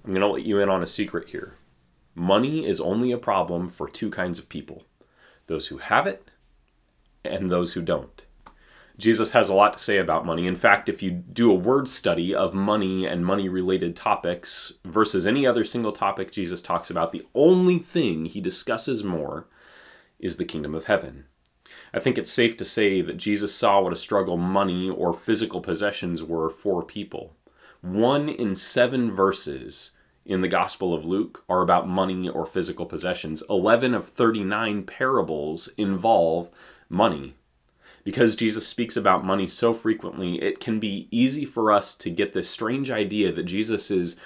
I'm going to let you in on a secret here. Money is only a problem for two kinds of people: those who have it and those who don't. Jesus has a lot to say about money. In fact, if you do a word study of money and money-related topics versus any other single topic Jesus talks about, the only thing he discusses more is the kingdom of heaven. I think it's safe to say that Jesus saw what a struggle money or physical possessions were for people. 1 in 7 verses in the Gospel of Luke are about money or physical possessions. 11 of 39 parables involve money. Because Jesus speaks about money so frequently, it can be easy for us to get this strange idea that Jesus is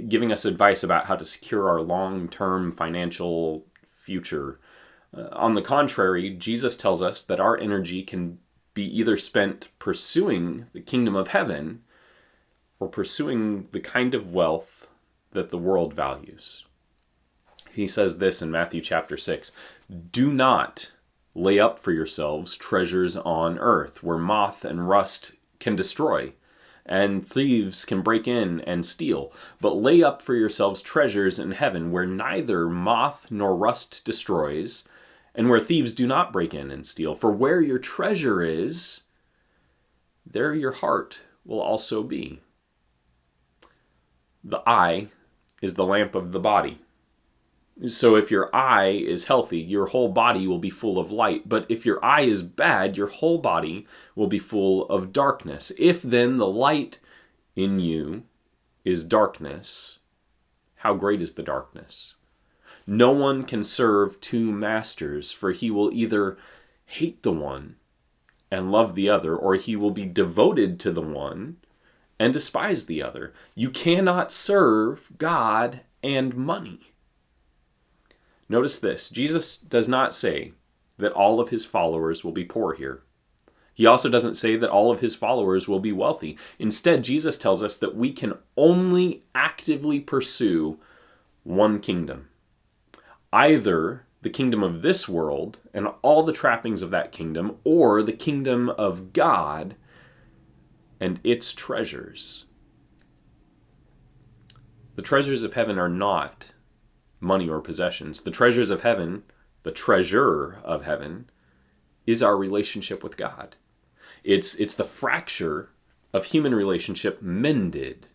giving us advice about how to secure our long-term financial future. On the contrary, Jesus tells us that our energy can be either spent pursuing the kingdom of heaven or pursuing the kind of wealth that the world values. He says this in Matthew chapter 6, "Do not lay up for yourselves treasures on earth, where moth and rust can destroy, and thieves can break in and steal. But lay up for yourselves treasures in heaven, where neither moth nor rust destroys, and where thieves do not break in and steal. For where your treasure is, there your heart will also be." The eye is the lamp of the body. So if your eye is healthy, your whole body will be full of light. But if your eye is bad, your whole body will be full of darkness. If then the light in you is darkness, how great is the darkness? No one can serve two masters, for he will either hate the one and love the other, or he will be devoted to the one and despise the other. You cannot serve God and money. Notice this, Jesus does not say that all of his followers will be poor here. He also doesn't say that all of his followers will be wealthy. Instead, Jesus tells us that we can only actively pursue one kingdom. Either the kingdom of this world and all the trappings of that kingdom, or the kingdom of God and its treasures. The treasures of heaven are not money or possessions. The treasures of heaven, the treasure of heaven, is our relationship with God. It's the fracture of human relationship mended.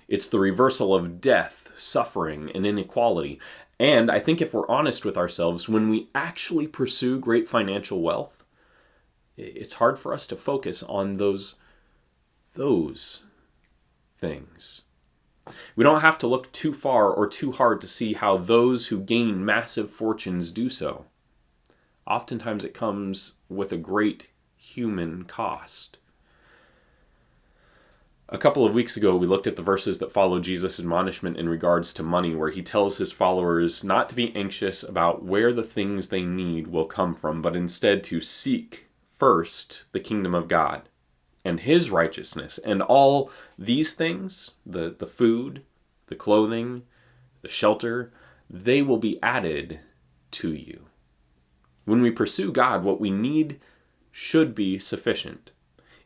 It's the reversal of death, suffering, and inequality. And I think if we're honest with ourselves, when we actually pursue great financial wealth, it's hard for us to focus on those things. We don't have to look too far or too hard to see how those who gain massive fortunes do so. Oftentimes it comes with a great human cost. A couple of weeks ago, we looked at the verses that follow Jesus' admonishment in regards to money, where he tells his followers not to be anxious about where the things they need will come from, but instead to seek first the kingdom of God and his righteousness. And all these things, the food, the clothing, the shelter, they will be added to you. When we pursue God, what we need should be sufficient.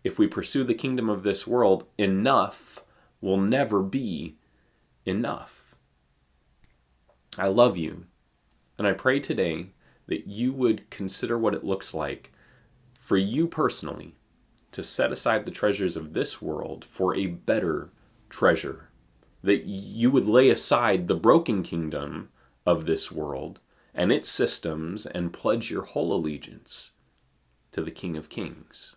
If we pursue the kingdom of this world, enough will never be enough. I love you, and I pray today that you would consider what it looks like for you personally to set aside the treasures of this world for a better treasure. That you would lay aside the broken kingdom of this world and its systems and pledge your whole allegiance to the King of Kings.